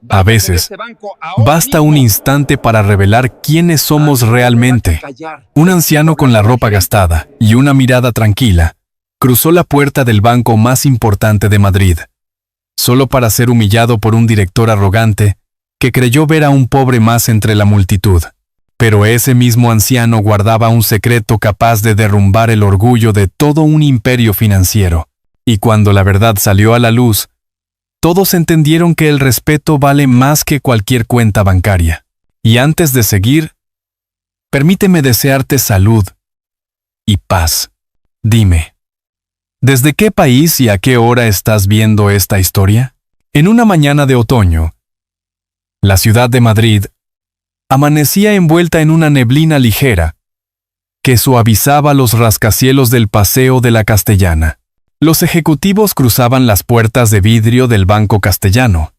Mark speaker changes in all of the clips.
Speaker 1: A veces, basta un instante para revelar quiénes somos realmente. Un anciano con la ropa gastada y una mirada tranquila cruzó la puerta del banco más importante de Madrid, solo para ser humillado por un director arrogante que creyó ver a un pobre más entre la multitud. Pero ese mismo anciano guardaba un secreto capaz de derrumbar el orgullo de todo un imperio financiero. Y cuando la verdad salió a la luz, todos entendieron que el respeto vale más que cualquier cuenta bancaria. Y antes de seguir, permíteme desearte salud y paz. Dime, ¿desde qué país y a qué hora estás viendo esta historia? En una mañana de otoño, la ciudad de Madrid amanecía envuelta en una neblina ligera que suavizaba los rascacielos del Paseo de la Castellana. Los ejecutivos cruzaban las puertas de vidrio del Banco Castellano,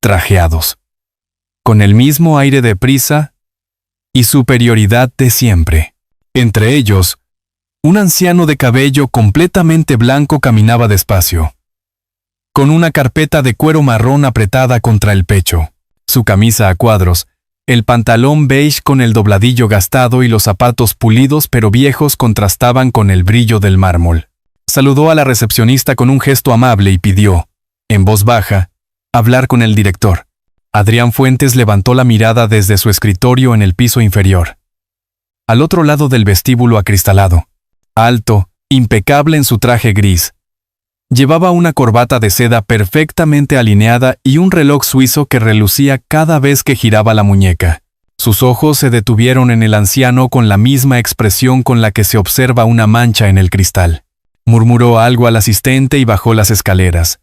Speaker 1: trajeados, con el mismo aire de prisa y superioridad de siempre. Entre ellos, un anciano de cabello completamente blanco caminaba despacio, con una carpeta de cuero marrón apretada contra el pecho, su camisa a cuadros, el pantalón beige con el dobladillo gastado y los zapatos pulidos pero viejos contrastaban con el brillo del mármol. Saludó a la recepcionista con un gesto amable y pidió, en voz baja, hablar con el director. Adrián Fuentes levantó la mirada desde su escritorio en el piso inferior. Al otro lado del vestíbulo acristalado, alto, impecable en su traje gris, llevaba una corbata de seda perfectamente alineada y un reloj suizo que relucía cada vez que giraba la muñeca. Sus ojos se detuvieron en el anciano con la misma expresión con la que se observa una mancha en el cristal. Murmuró algo al asistente y bajó las escaleras,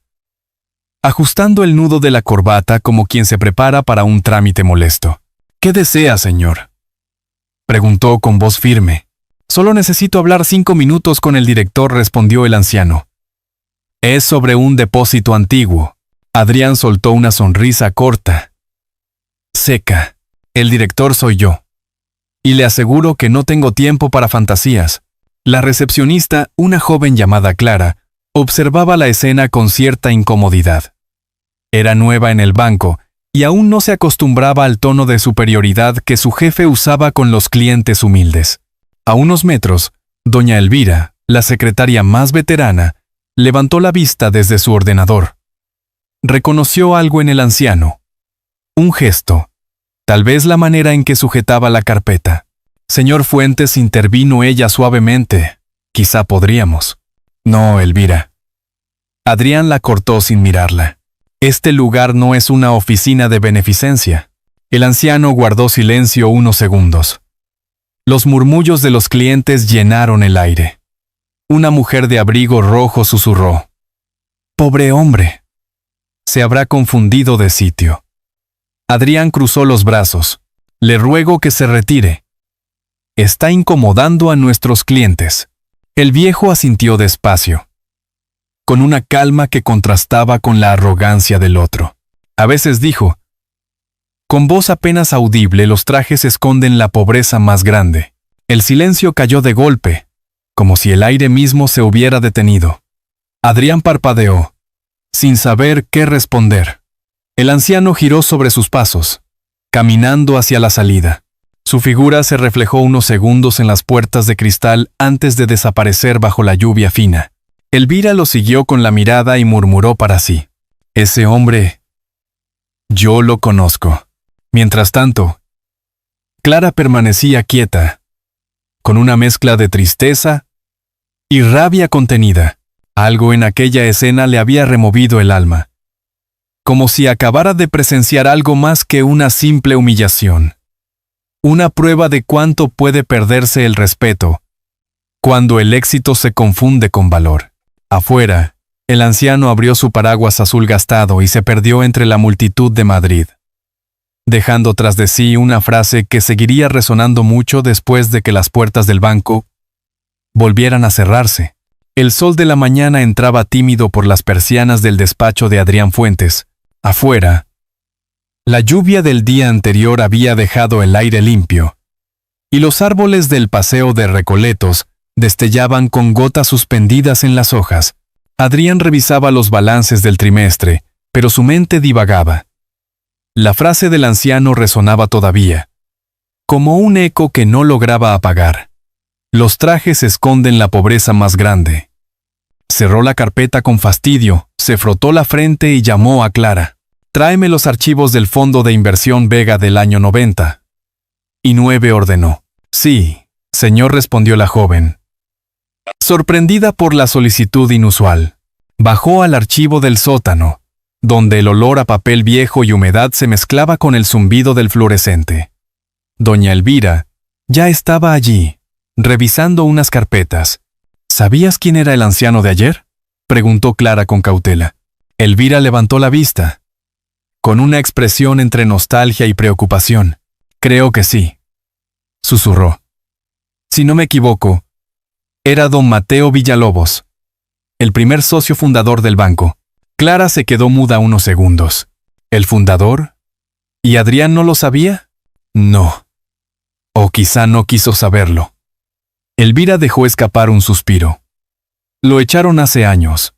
Speaker 1: ajustando el nudo de la corbata como quien se prepara para un trámite molesto. ¿Qué desea, señor?, preguntó con voz firme. Solo necesito hablar 5 minutos con el director, respondió el anciano. Es sobre un depósito antiguo. Adrián soltó una sonrisa corta, seca. El director soy yo. Y le aseguro que no tengo tiempo para fantasías. La recepcionista, una joven llamada Clara, observaba la escena con cierta incomodidad. Era nueva en el banco y aún no se acostumbraba al tono de superioridad que su jefe usaba con los clientes humildes. A unos metros, doña Elvira, la secretaria más veterana, levantó la vista desde su ordenador. Reconoció algo en el anciano. Un gesto, tal vez la manera en que sujetaba la carpeta. Señor Fuentes, intervino ella suavemente. Quizá podríamos. No, Elvira. Adrián la cortó sin mirarla. Este lugar no es una oficina de beneficencia. El anciano guardó silencio unos segundos. Los murmullos de los clientes llenaron el aire. Una mujer de abrigo rojo susurró. Pobre hombre. Se habrá confundido de sitio. Adrián cruzó los brazos. Le ruego que se retire. Está incomodando a nuestros clientes. El viejo asintió despacio, con una calma que contrastaba con la arrogancia del otro. A veces dijo, con voz apenas audible, los trajes esconden la pobreza más grande. El silencio cayó de golpe, como si el aire mismo se hubiera detenido. Adrián parpadeó, sin saber qué responder. El anciano giró sobre sus pasos, caminando hacia la salida. Su figura se reflejó unos segundos en las puertas de cristal antes de desaparecer bajo la lluvia fina. Elvira lo siguió con la mirada y murmuró para sí. Ese hombre, yo lo conozco. Mientras tanto, Clara permanecía quieta, con una mezcla de tristeza y rabia contenida. Algo en aquella escena le había removido el alma, como si acabara de presenciar algo más que una simple humillación. Una prueba de cuánto puede perderse el respeto cuando el éxito se confunde con valor. Afuera, el anciano abrió su paraguas azul gastado y se perdió entre la multitud de Madrid, dejando tras de sí una frase que seguiría resonando mucho después de que las puertas del banco volvieran a cerrarse. El sol de la mañana entraba tímido por las persianas del despacho de Adrián Fuentes. Afuera, la lluvia del día anterior había dejado el aire limpio, y los árboles del paseo de Recoletos destellaban con gotas suspendidas en las hojas. Adrián revisaba los balances del trimestre, pero su mente divagaba. La frase del anciano resonaba todavía, como un eco que no lograba apagar. Los trajes esconden la pobreza más grande. Cerró la carpeta con fastidio, se frotó la frente y llamó a Clara. Tráeme los archivos del Fondo de Inversión Vega del año 90. Y 9 ordenó. Sí, señor, respondió la joven. Sorprendida por la solicitud inusual, bajó al archivo del sótano, donde el olor a papel viejo y humedad se mezclaba con el zumbido del fluorescente. Doña Elvira ya estaba allí, revisando unas carpetas. ¿Sabías quién era el anciano de ayer?, preguntó Clara con cautela. Elvira levantó la vista, con una expresión entre nostalgia y preocupación. Creo que sí, susurró. Si no me equivoco, era don Mateo Villalobos, el primer socio fundador del banco. Clara se quedó muda unos segundos. ¿El fundador? ¿Y Adrián no lo sabía? No. O quizá no quiso saberlo. Elvira dejó escapar un suspiro. Lo echaron hace años.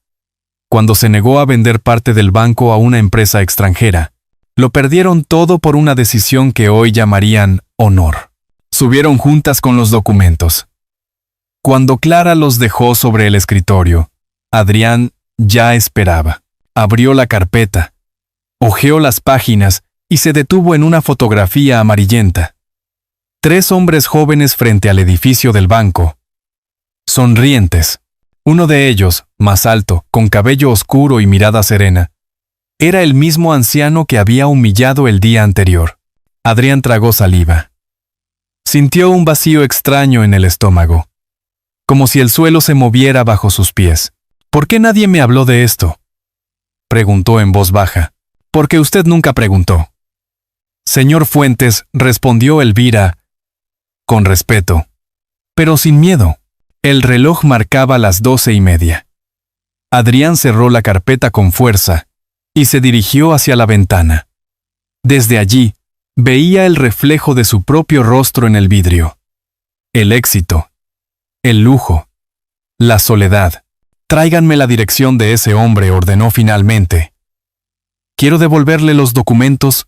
Speaker 1: Cuando se negó a vender parte del banco a una empresa extranjera, lo perdieron todo por una decisión que hoy llamarían honor. Subieron juntas con los documentos. Cuando Clara los dejó sobre el escritorio, Adrián ya esperaba. Abrió la carpeta, hojeó las páginas y se detuvo en una fotografía amarillenta. 3 hombres jóvenes frente al edificio del banco, sonrientes. Uno de ellos, más alto, con cabello oscuro y mirada serena, era el mismo anciano que había humillado el día anterior. Adrián tragó saliva. Sintió un vacío extraño en el estómago, como si el suelo se moviera bajo sus pies. ¿Por qué nadie me habló de esto?, preguntó en voz baja. Porque usted nunca preguntó. Señor Fuentes, respondió Elvira, con respeto, pero sin miedo. El reloj marcaba las 12:30. Adrián cerró la carpeta con fuerza y se dirigió hacia la ventana. Desde allí, veía el reflejo de su propio rostro en el vidrio. El éxito, el lujo, la soledad. Tráiganme la dirección de ese hombre, ordenó finalmente. Quiero devolverle los documentos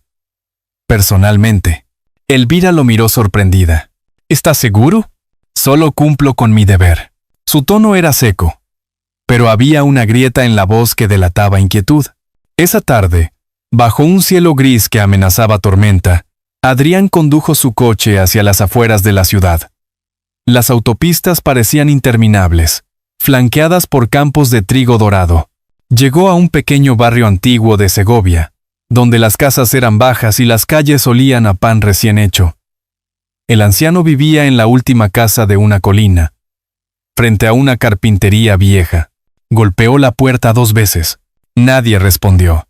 Speaker 1: personalmente. Elvira lo miró sorprendida. ¿Estás seguro? Solo cumplo con mi deber. Su tono era seco, pero había una grieta en la voz que delataba inquietud. Esa tarde, bajo un cielo gris que amenazaba tormenta, Adrián condujo su coche hacia las afueras de la ciudad. Las autopistas parecían interminables, flanqueadas por campos de trigo dorado. Llegó a un pequeño barrio antiguo de Segovia, donde las casas eran bajas y las calles olían a pan recién hecho. El anciano vivía en la última casa de una colina, frente a una carpintería vieja. Golpeó la puerta 2 veces. Nadie respondió.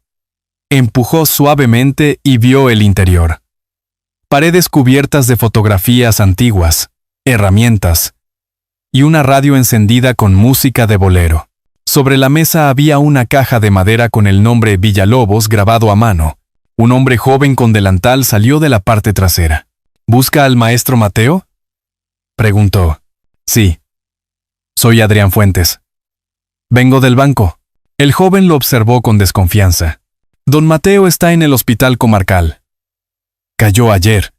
Speaker 1: Empujó suavemente y vio el interior. Paredes cubiertas de fotografías antiguas, herramientas, y una radio encendida con música de bolero. Sobre la mesa había una caja de madera con el nombre Villalobos grabado a mano. Un hombre joven con delantal salió de la parte trasera. ¿Busca al maestro Mateo?, preguntó. Sí. Soy Adrián Fuentes. Vengo del banco. El joven lo observó con desconfianza. Don Mateo está en el hospital comarcal. Cayó ayer,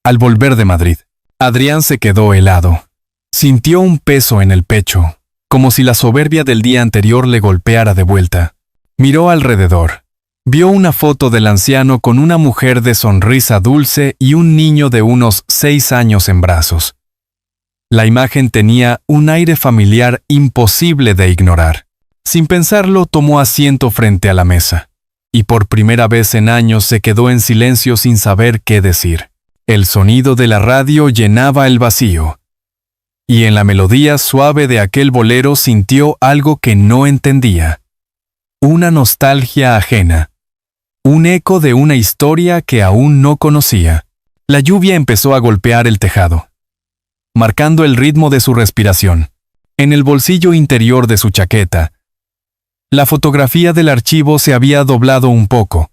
Speaker 1: al volver de Madrid. Adrián se quedó helado. Sintió un peso en el pecho, como si la soberbia del día anterior le golpeara de vuelta. Miró alrededor. Vio una foto del anciano con una mujer de sonrisa dulce y un niño de unos 6 años en brazos. La imagen tenía un aire familiar imposible de ignorar. Sin pensarlo, tomó asiento frente a la mesa, y por primera vez en años se quedó en silencio sin saber qué decir. El sonido de la radio llenaba el vacío, y en la melodía suave de aquel bolero sintió algo que no entendía. Una nostalgia ajena. Un eco de una historia que aún no conocía. La lluvia empezó a golpear el tejado, marcando el ritmo de su respiración. En el bolsillo interior de su chaqueta, la fotografía del archivo se había doblado un poco,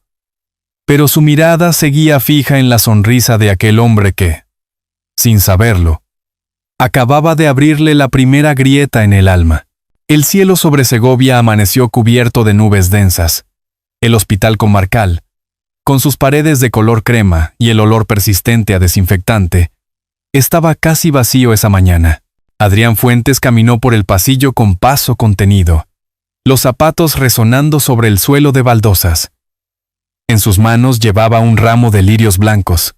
Speaker 1: pero su mirada seguía fija en la sonrisa de aquel hombre que, sin saberlo, acababa de abrirle la primera grieta en el alma. El cielo sobre Segovia amaneció cubierto de nubes densas. El hospital comarcal, Con sus paredes de color crema y el olor persistente a desinfectante, estaba casi vacío esa mañana. Adrián Fuentes caminó por el pasillo con paso contenido, los zapatos resonando sobre el suelo de baldosas. En sus manos llevaba un ramo de lirios blancos,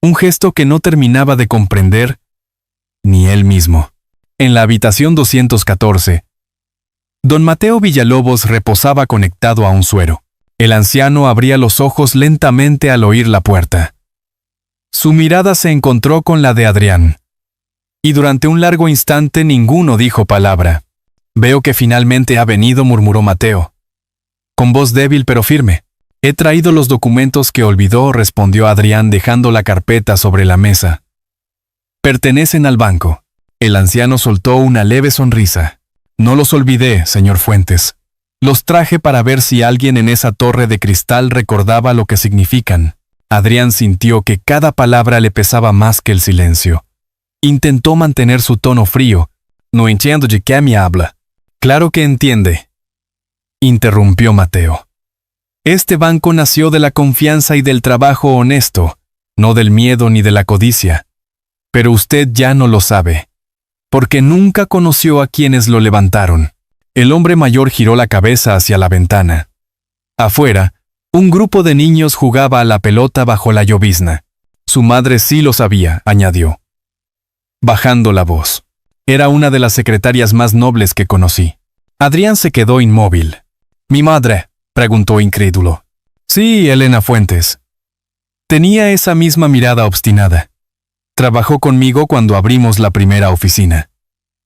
Speaker 1: un gesto que no terminaba de comprender ni él mismo. En la habitación 214, don Mateo Villalobos reposaba conectado a un suero. El anciano abría los ojos lentamente al oír la puerta. Su mirada se encontró con la de Adrián, y durante un largo instante ninguno dijo palabra. «Veo que finalmente ha venido», murmuró Mateo, con voz débil pero firme. «He traído los documentos que olvidó», respondió Adrián dejando la carpeta sobre la mesa. «Pertenecen al banco». El anciano soltó una leve sonrisa. «No los olvidé, señor Fuentes. Los traje para ver si alguien en esa torre de cristal recordaba lo que significan». Adrián sintió que cada palabra le pesaba más que el silencio. Intentó mantener su tono frío. «No entiendo de qué me habla». «Claro que entiende», interrumpió Mateo. «Este banco nació de la confianza y del trabajo honesto, no del miedo ni de la codicia. Pero usted ya no lo sabe, porque nunca conoció a quienes lo levantaron». El hombre mayor giró la cabeza hacia la ventana. Afuera, un grupo de niños jugaba a la pelota bajo la llovizna. «Su madre sí lo sabía», añadió, bajando la voz. «Era una de las secretarias más nobles que conocí». Adrián se quedó inmóvil. «¿Mi madre?», preguntó incrédulo. «Sí, Elena Fuentes». Tenía esa misma mirada obstinada. «Trabajó conmigo cuando abrimos la primera oficina.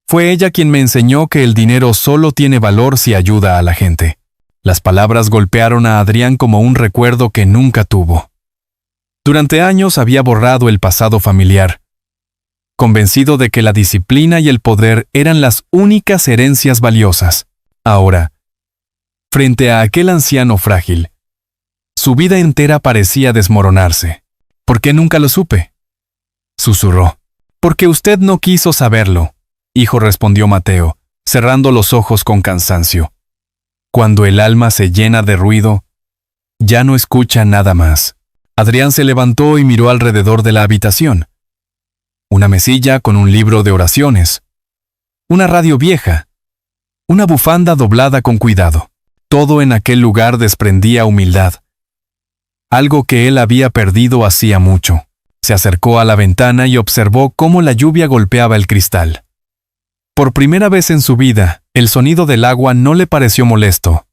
Speaker 1: Fue ella quien me enseñó que el dinero solo tiene valor si ayuda a la gente». Las palabras golpearon a Adrián como un recuerdo que nunca tuvo. Durante años había borrado el pasado familiar, convencido de que la disciplina y el poder eran las únicas herencias valiosas. Ahora, frente a aquel anciano frágil, su vida entera parecía desmoronarse. «¿Por qué nunca lo supe?», susurró. «Porque usted no quiso saberlo», hijo, respondió Mateo, cerrando los ojos con cansancio. Cuando el alma se llena de ruido, ya no escucha nada más. Adrián se levantó y miró alrededor de la habitación. Una mesilla con un libro de oraciones, una radio vieja, una bufanda doblada con cuidado. Todo en aquel lugar desprendía humildad, algo que él había perdido hacía mucho. Se acercó a la ventana y observó cómo la lluvia golpeaba el cristal. Por primera vez en su vida, el sonido del agua no le pareció molesto,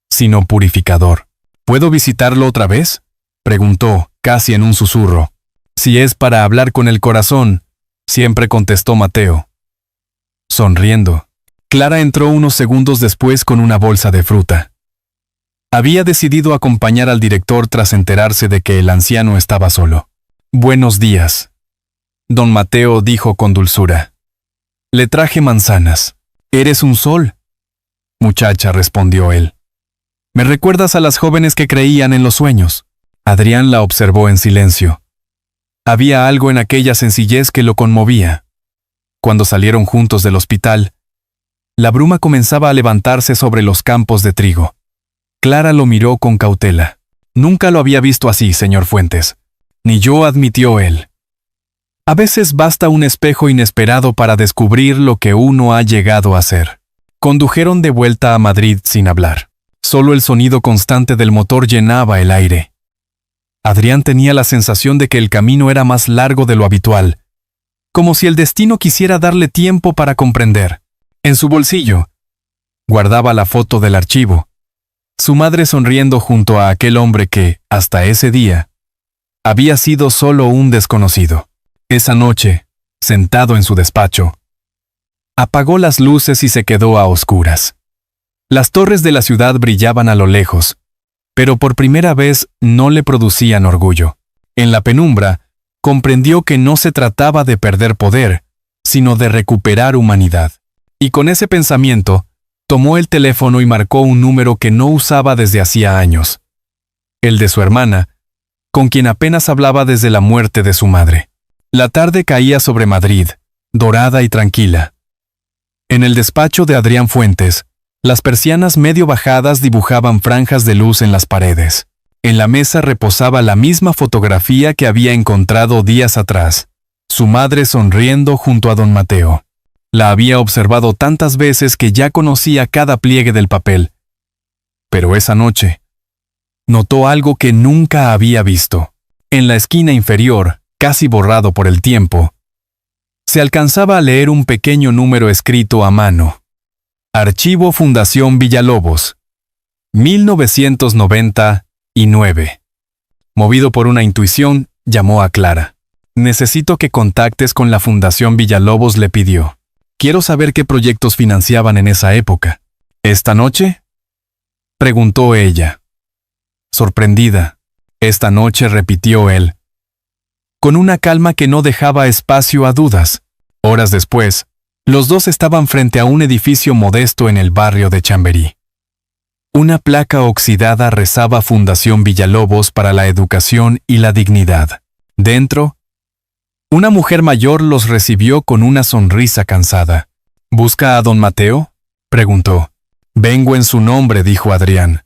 Speaker 1: sino purificador. «¿Puedo visitarlo otra vez?», preguntó, casi en un susurro. «Si es para hablar con el corazón», siempre contestó Mateo, sonriendo. Clara entró unos segundos después con una bolsa de fruta. Había decidido acompañar al director tras enterarse de que el anciano estaba solo. «Buenos días», don Mateo dijo con dulzura. «Le traje manzanas». «Eres un sol», muchacha, respondió él. «Me recuerdas a las jóvenes que creían en los sueños». Adrián la observó en silencio. Había algo en aquella sencillez que lo conmovía. Cuando salieron juntos del hospital, la bruma comenzaba a levantarse sobre los campos de trigo. Clara lo miró con cautela. «Nunca lo había visto así, señor Fuentes». «Ni yo», admitió él. «A veces basta un espejo inesperado para descubrir lo que uno ha llegado a ser». Condujeron de vuelta a Madrid sin hablar. Solo el sonido constante del motor llenaba el aire. Adrián tenía la sensación de que el camino era más largo de lo habitual, como si el destino quisiera darle tiempo para comprender. En su bolsillo guardaba la foto del archivo, su madre sonriendo junto a aquel hombre que, hasta ese día, había sido solo un desconocido. Esa noche, sentado en su despacho, apagó las luces y se quedó a oscuras. Las torres de la ciudad brillaban a lo lejos, pero por primera vez no le producían orgullo. En la penumbra, comprendió que no se trataba de perder poder, sino de recuperar humanidad. Y con ese pensamiento, tomó el teléfono y marcó un número que no usaba desde hacía años. El de su hermana, con quien apenas hablaba desde la muerte de su madre. La tarde caía sobre Madrid, dorada y tranquila. En el despacho de Adrián Fuentes, las persianas medio bajadas dibujaban franjas de luz en las paredes. En la mesa reposaba la misma fotografía que había encontrado días atrás. Su madre sonriendo junto a don Mateo. La había observado tantas veces que ya conocía cada pliegue del papel. Pero esa noche, notó algo que nunca había visto. En la esquina inferior, casi borrado por el tiempo, se alcanzaba a leer un pequeño número escrito a mano. Archivo Fundación Villalobos, 1999. Movido por una intuición, llamó a Clara. Necesito que contactes con la Fundación Villalobos, le pidió. Quiero saber qué proyectos financiaban en esa época. ¿Esta noche?, preguntó ella. Sorprendida. Esta noche, repitió él, con una calma que no dejaba espacio a dudas. Horas después, los dos estaban frente a un edificio modesto en el barrio de Chamberí. Una placa oxidada rezaba Fundación Villalobos para la educación y la dignidad. Dentro, una mujer mayor los recibió con una sonrisa cansada. ¿Busca a don Mateo?, preguntó. Vengo en su nombre, dijo Adrián.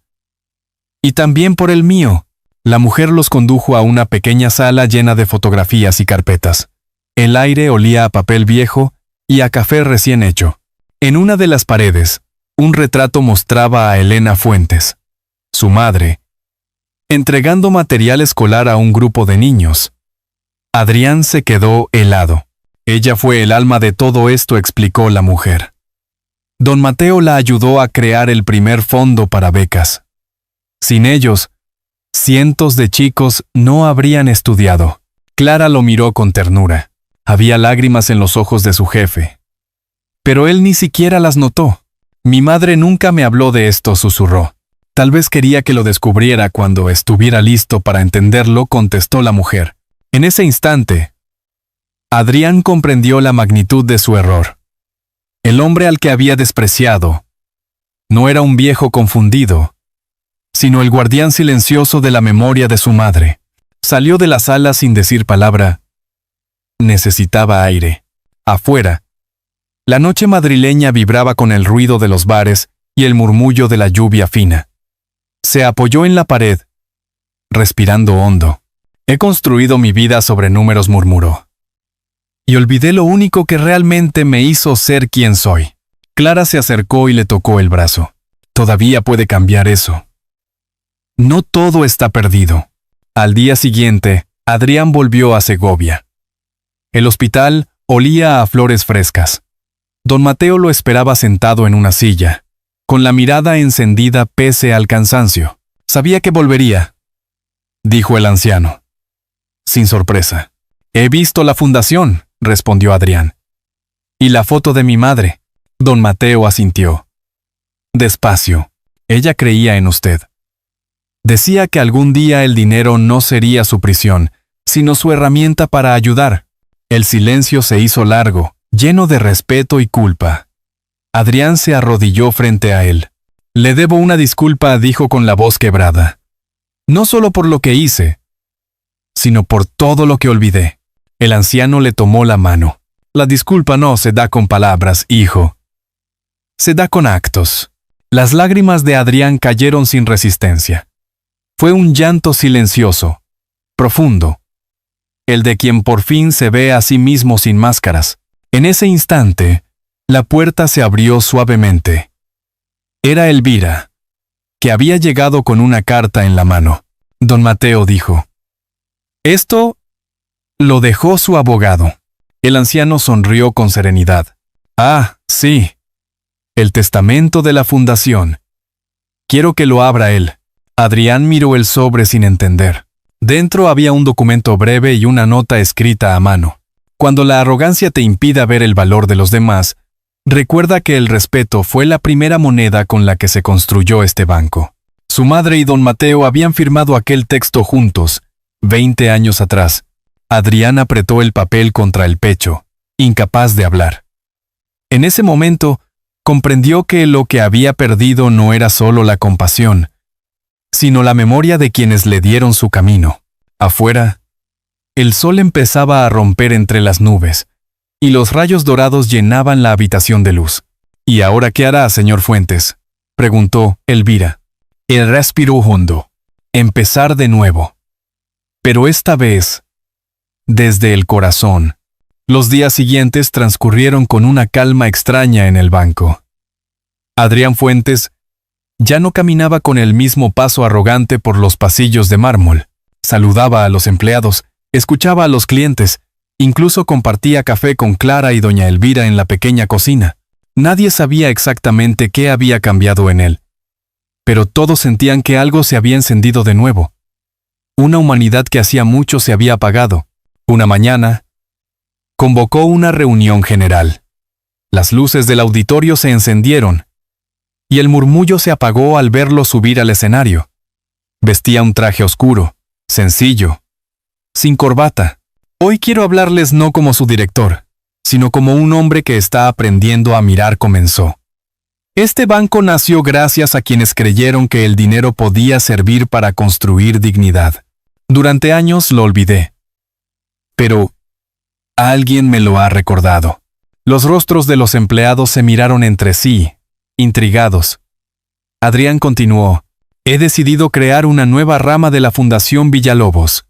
Speaker 1: Y también por el mío. La mujer los condujo a una pequeña sala llena de fotografías y carpetas. El aire olía a papel viejo y a café recién hecho. En una de las paredes, un retrato mostraba a Elena Fuentes, su madre, entregando material escolar a un grupo de niños. Adrián se quedó helado. Ella fue el alma de todo esto, explicó la mujer. Don Mateo la ayudó a crear el primer fondo para becas. Sin ellos, cientos de chicos no habrían estudiado. Clara lo miró con ternura. Había lágrimas en los ojos de su jefe. Pero él ni siquiera las notó. Mi madre nunca me habló de esto, susurró. Tal vez quería que lo descubriera cuando estuviera listo para entenderlo, contestó la mujer. En ese instante, Adrián comprendió la magnitud de su error. El hombre al que había despreciado no era un viejo confundido, sino el guardián silencioso de la memoria de su madre. Salió de la sala sin decir palabra. Necesitaba aire. Afuera, la noche madrileña vibraba con el ruido de los bares y el murmullo de la lluvia fina. Se apoyó en la pared, respirando hondo. He construido mi vida sobre números, murmuró. Y olvidé lo único que realmente me hizo ser quien soy. Clara se acercó y le tocó el brazo. Todavía puede cambiar eso. No todo está perdido. Al día siguiente, Adrián volvió a Segovia. El hospital olía a flores frescas. Don Mateo lo esperaba sentado en una silla, con la mirada encendida pese al cansancio. Sabía que volvería, dijo el anciano, sin sorpresa. He visto la fundación, respondió Adrián. Y la foto de mi madre. Don Mateo asintió. Despacio. Ella creía en usted. Decía que algún día el dinero no sería su prisión, sino su herramienta para ayudar. El silencio se hizo largo, lleno de respeto y culpa. Adrián se arrodilló frente a él. Le debo una disculpa, dijo con la voz quebrada. No solo por lo que hice, sino por todo lo que olvidé. El anciano le tomó la mano. La disculpa no se da con palabras, hijo. Se da con actos. Las lágrimas de Adrián cayeron sin resistencia. Fue un llanto silencioso, profundo, el de quien por fin se ve a sí mismo sin máscaras. En ese instante, la puerta se abrió suavemente. Era Elvira, que había llegado con una carta en la mano. Don Mateo dijo. Esto lo dejó su abogado. El anciano sonrió con serenidad. Ah, sí. El testamento de la fundación. Quiero que lo abra él. Adrián miró el sobre sin entender. Dentro había un documento breve y una nota escrita a mano. Cuando la arrogancia te impida ver el valor de los demás, recuerda que el respeto fue la primera moneda con la que se construyó este banco. Su madre y don Mateo habían firmado aquel texto juntos, 20 años atrás. Adrián apretó el papel contra el pecho, incapaz de hablar. En ese momento, comprendió que lo que había perdido no era solo la compasión, sino la memoria de quienes le dieron su camino. Afuera, el sol empezaba a romper entre las nubes, y los rayos dorados llenaban la habitación de luz. ¿Y ahora qué hará, señor Fuentes?, preguntó Elvira. Él respiró hondo. empezar de nuevo. Pero esta vez, desde el corazón. Los días siguientes transcurrieron con una calma extraña en el banco. Adrián Fuentes ya no caminaba con el mismo paso arrogante por los pasillos de mármol. Saludaba a los empleados, escuchaba a los clientes, incluso compartía café con Clara y doña Elvira en la pequeña cocina. Nadie sabía exactamente qué había cambiado en él, pero todos sentían que algo se había encendido de nuevo. Una humanidad que hacía mucho se había apagado. Una mañana, convocó una reunión general. Las luces del auditorio se encendieron, y el murmullo se apagó al verlo subir al escenario. Vestía un traje oscuro, sencillo, sin corbata. Hoy quiero hablarles no como su director, sino como un hombre que está aprendiendo a mirar, comenzó. Este banco nació gracias a quienes creyeron que el dinero podía servir para construir dignidad. Durante años lo olvidé. Pero alguien me lo ha recordado. Los rostros de los empleados se miraron entre sí, intrigados. Adrián continuó. He decidido crear una nueva rama de la Fundación Villalobos.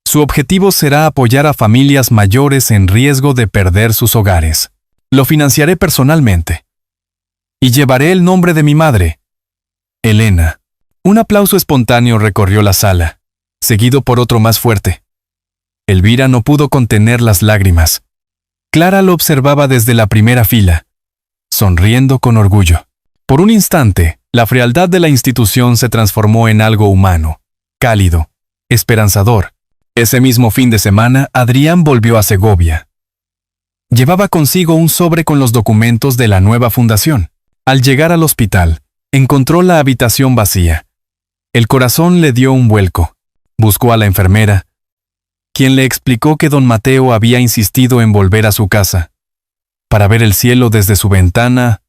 Speaker 1: Su objetivo será apoyar a familias mayores en riesgo de perder sus hogares. Lo financiaré personalmente. Y llevaré el nombre de mi madre, Elena. Un aplauso espontáneo recorrió la sala, seguido por otro más fuerte. Elvira no pudo contener las lágrimas. Clara lo observaba desde la primera fila, sonriendo con orgullo. Por un instante, la frialdad de la institución se transformó en algo humano, cálido, esperanzador. Ese mismo fin de semana, Adrián volvió a Segovia. Llevaba consigo un sobre con los documentos de la nueva fundación. Al llegar al hospital, encontró la habitación vacía. El corazón le dio un vuelco. Buscó a la enfermera, quien le explicó que don Mateo había insistido en volver a su casa, para ver el cielo desde su ventana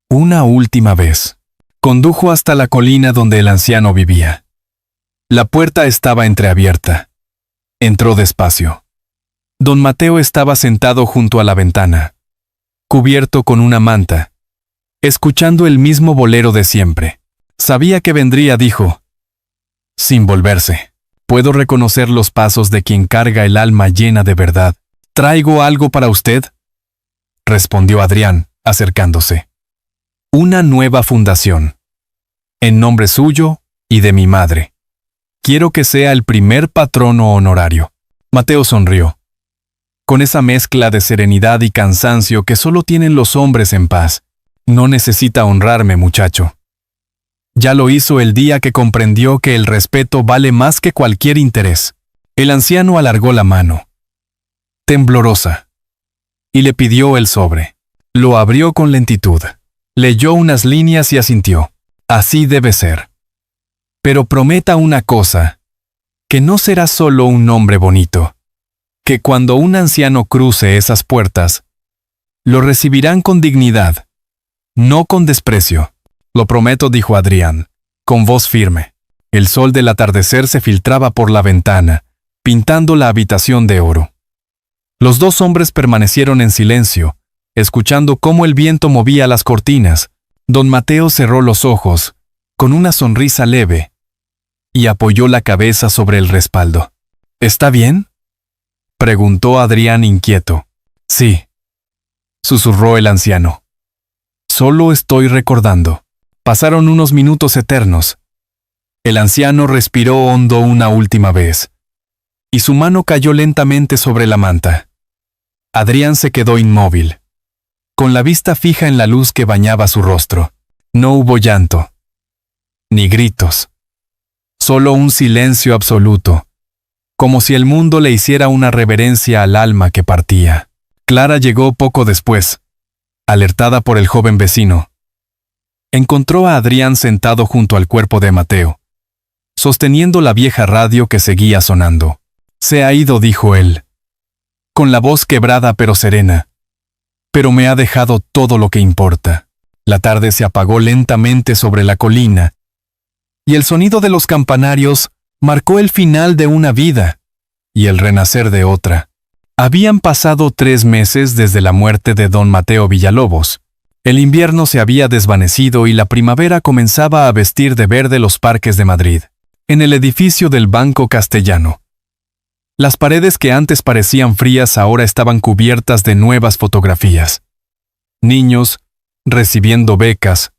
Speaker 1: una última vez. Condujo hasta la colina donde el anciano vivía. La puerta estaba entreabierta. Entró despacio. Don Mateo estaba sentado junto a la ventana, cubierto con una manta, escuchando el mismo bolero de siempre. Sabía que vendría, dijo, sin volverse. Puedo reconocer los pasos de quien carga el alma llena de verdad. ¿Traigo algo para usted?, respondió Adrián, acercándose. Una nueva fundación. En nombre suyo y de mi madre. Quiero que sea el primer patrono honorario. Mateo sonrió, con esa mezcla de serenidad y cansancio que solo tienen los hombres en paz. No necesita honrarme, muchacho. Ya lo hizo el día que comprendió que el respeto vale más que cualquier interés. El anciano alargó la mano, temblorosa, y le pidió el sobre. Lo abrió con lentitud. Leyó unas líneas y asintió. Así debe ser. Pero prometa una cosa, que no será solo un nombre bonito, que cuando un anciano cruce esas puertas, lo recibirán con dignidad, no con desprecio. Lo prometo, dijo Adrián, con voz firme. El sol del atardecer se filtraba por la ventana, pintando la habitación de oro. Los dos hombres permanecieron en silencio, escuchando cómo el viento movía las cortinas. Don Mateo cerró los ojos, con una sonrisa leve, y apoyó la cabeza sobre el respaldo. ¿Está bien?, preguntó Adrián inquieto. Sí, susurró el anciano. Solo estoy recordando. Pasaron unos minutos eternos. El anciano respiró hondo una última vez, y su mano cayó lentamente sobre la manta. Adrián se quedó inmóvil, con la vista fija en la luz que bañaba su rostro. No hubo llanto, ni gritos. Solo un silencio absoluto, como si el mundo le hiciera una reverencia al alma que partía. Clara llegó poco después, alertada por el joven vecino. Encontró a Adrián sentado junto al cuerpo de Mateo, sosteniendo la vieja radio que seguía sonando. Se ha ido, dijo él, con la voz quebrada pero serena. Pero me ha dejado todo lo que importa. La tarde se apagó lentamente sobre la colina, y el sonido de los campanarios marcó el final de una vida y el renacer de otra. Habían pasado 3 meses desde la muerte de don Mateo Villalobos. El invierno se había desvanecido y la primavera comenzaba a vestir de verde los parques de Madrid. en el edificio del Banco Castellano. Las paredes que antes parecían frías ahora estaban cubiertas de nuevas fotografías. Niños recibiendo becas,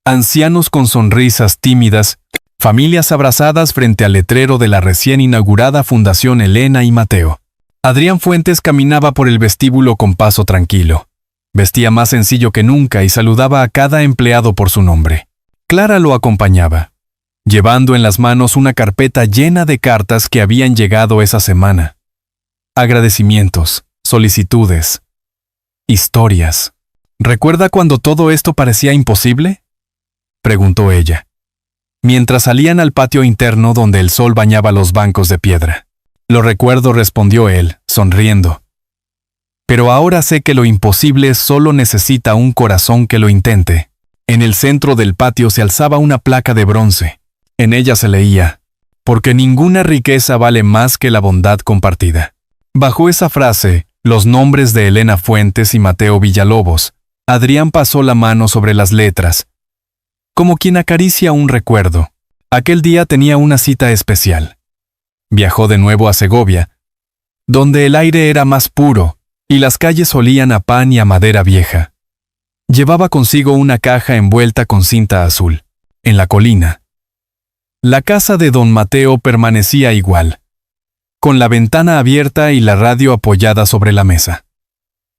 Speaker 1: ancianos con sonrisas tímidas, familias abrazadas frente al letrero de la recién inaugurada Fundación Elena y Mateo. Adrián Fuentes caminaba por el vestíbulo con paso tranquilo. Vestía más sencillo que nunca y saludaba a cada empleado por su nombre. Clara lo acompañaba, llevando en las manos una carpeta llena de cartas que habían llegado esa semana. Agradecimientos, solicitudes, historias. ¿Recuerda cuando todo esto parecía imposible?, preguntó ella, mientras salían al patio interno donde el sol bañaba los bancos de piedra. Lo recuerdo, respondió él, sonriendo. Pero ahora sé que lo imposible solo necesita un corazón que lo intente. En el centro del patio se alzaba una placa de bronce. En ella se leía: porque ninguna riqueza vale más que la bondad compartida. Bajo esa frase, los nombres de Elena Fuentes y Mateo Villalobos, Adrián pasó la mano sobre las letras, como quien acaricia un recuerdo. Aquel día tenía una cita especial. Viajó de nuevo a Segovia, donde el aire era más puro y las calles olían a pan y a madera vieja. Llevaba consigo una caja envuelta con cinta azul. En la colina, la casa de don Mateo permanecía igual, con la ventana abierta y la radio apoyada sobre la mesa.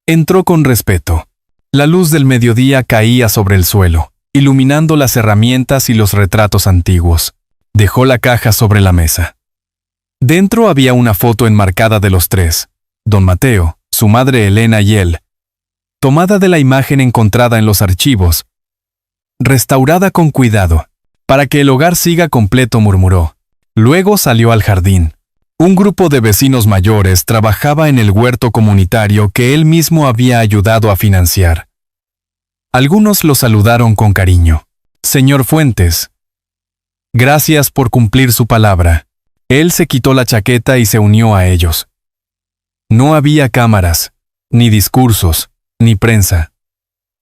Speaker 1: Entró con respeto. La luz del mediodía caía sobre el suelo, iluminando las herramientas y los retratos antiguos. Dejó la caja sobre la mesa. Dentro había una foto enmarcada de los tres: don Mateo, su madre Elena y él, tomada de la imagen encontrada en los archivos. Restaurada con cuidado, para que el hogar siga completo, murmuró. Luego salió al jardín. Un grupo de vecinos mayores trabajaba en el huerto comunitario que él mismo había ayudado a financiar. Algunos lo saludaron con cariño. Señor Fuentes, gracias por cumplir su palabra. Él se quitó la chaqueta y se unió a ellos. No había cámaras, ni discursos, ni prensa.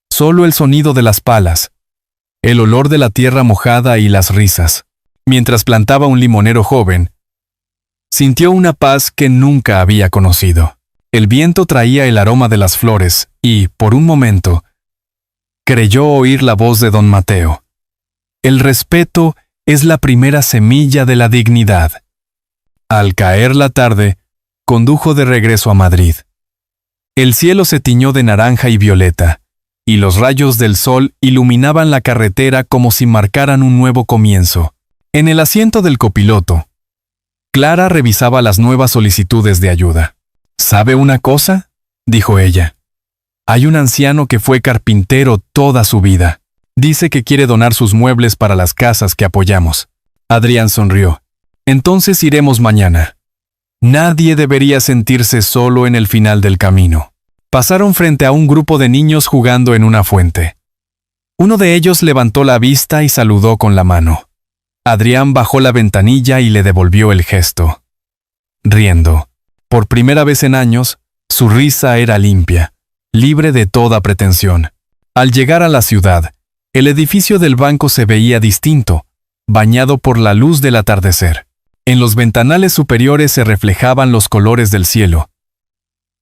Speaker 1: Solo el sonido de las palas, el olor de la tierra mojada y las risas. Mientras plantaba un limonero joven, sintió una paz que nunca había conocido. El viento traía el aroma de las flores y, por un momento, creyó oír la voz de don Mateo. El respeto es la primera semilla de la dignidad. Al caer la tarde, condujo de regreso a Madrid. El cielo se tiñó de naranja y violeta, y los rayos del sol iluminaban la carretera como si marcaran un nuevo comienzo. En el asiento del copiloto, Clara revisaba las nuevas solicitudes de ayuda. ¿Sabe una cosa?, dijo ella. Hay un anciano que fue carpintero toda su vida. Dice que quiere donar sus muebles para las casas que apoyamos. Adrián sonrió. Entonces iremos mañana. Nadie debería sentirse solo en el final del camino. Pasaron frente a un grupo de niños jugando en una fuente. Uno de ellos levantó la vista y saludó con la mano. Adrián bajó la ventanilla y le devolvió el gesto. Riendo. Por primera vez en años, su risa era limpia, libre de toda pretensión. Al llegar a la ciudad, el edificio del banco se veía distinto, bañado por la luz del atardecer. En los ventanales superiores se reflejaban los colores del cielo,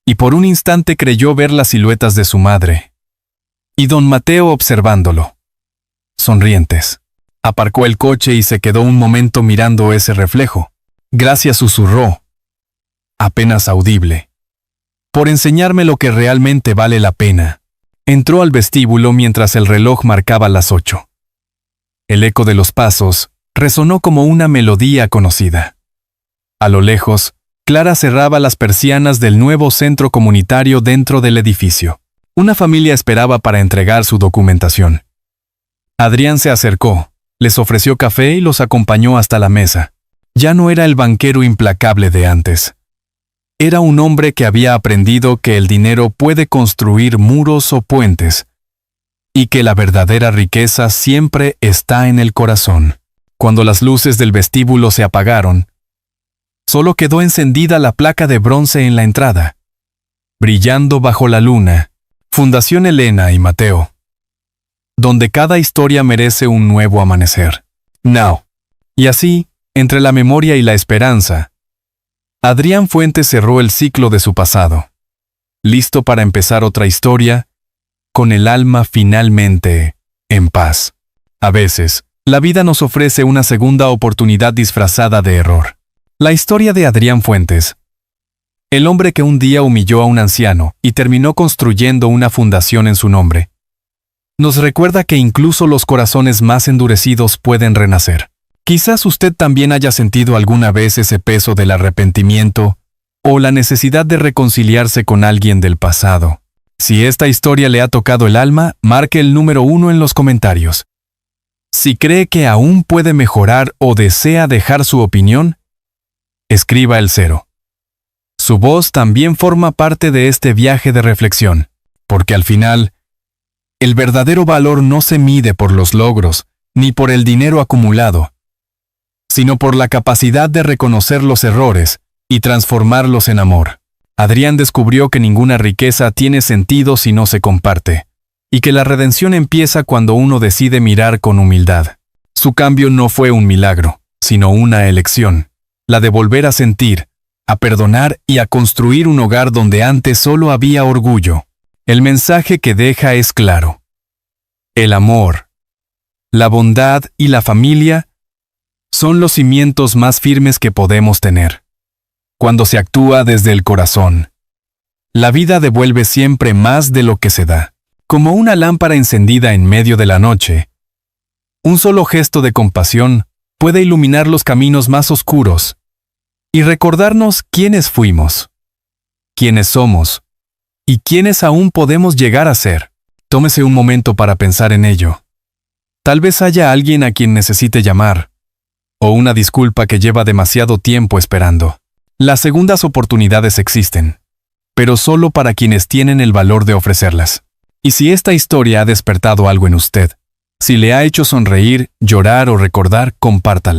Speaker 1: y por un instante creyó ver las siluetas de su madre y don Mateo observándolo, sonrientes. Aparcó el coche y se quedó un momento mirando ese reflejo. Gracias, susurró, apenas audible, por enseñarme lo que realmente vale la pena. Entró al vestíbulo mientras el reloj marcaba las 8. El eco de los pasos resonó como una melodía conocida. A lo lejos, Clara cerraba las persianas del nuevo centro comunitario dentro del edificio. Una familia esperaba para entregar su documentación. Adrián se acercó, les ofreció café y los acompañó hasta la mesa. Ya no era el banquero implacable de antes. Era un hombre que había aprendido que el dinero puede construir muros o puentes, y que la verdadera riqueza siempre está en el corazón. Cuando las luces del vestíbulo se apagaron, solo quedó encendida la placa de bronce en la entrada, brillando bajo la luna, Fundación Elena y Mateo, donde cada historia merece un nuevo amanecer. Now. Y así, Entre la memoria y la esperanza, Adrián Fuentes cerró el ciclo de su pasado, listo para empezar otra historia, con el alma finalmente en paz. A veces, la vida nos ofrece una segunda oportunidad disfrazada de error. La historia de Adrián Fuentes, el hombre que un día humilló a un anciano y terminó construyendo una fundación en su nombre, nos recuerda que incluso los corazones más endurecidos pueden renacer. Quizás usted también haya sentido alguna vez ese peso del arrepentimiento o la necesidad de reconciliarse con alguien del pasado. Si esta historia le ha tocado el alma, marque el número 1 en los comentarios. Si cree que aún puede mejorar o desea dejar su opinión, escriba el 0. Su voz también forma parte de este viaje de reflexión, porque al final, el verdadero valor no se mide por los logros, ni por el dinero acumulado, sino por la capacidad de reconocer los errores y transformarlos en amor. Adrián descubrió que ninguna riqueza tiene sentido si no se comparte, y que la redención empieza cuando uno decide mirar con humildad. Su cambio no fue un milagro, sino una elección, la de volver a sentir, a perdonar y a construir un hogar donde antes solo había orgullo. El mensaje que deja es claro. El amor, la bondad y la familia son los cimientos más firmes que podemos tener. Cuando se actúa desde el corazón, la vida devuelve siempre más de lo que se da. Como una lámpara encendida en medio de la noche, un solo gesto de compasión puede iluminar los caminos más oscuros y recordarnos quiénes fuimos, quiénes somos y quiénes aún podemos llegar a ser. Tómese un momento para pensar en ello. Tal vez haya alguien a quien necesite llamar, o una disculpa que lleva demasiado tiempo esperando. Las segundas oportunidades existen, pero solo para quienes tienen el valor de ofrecerlas. Y si esta historia ha despertado algo en usted, si le ha hecho sonreír, llorar o recordar, compártala.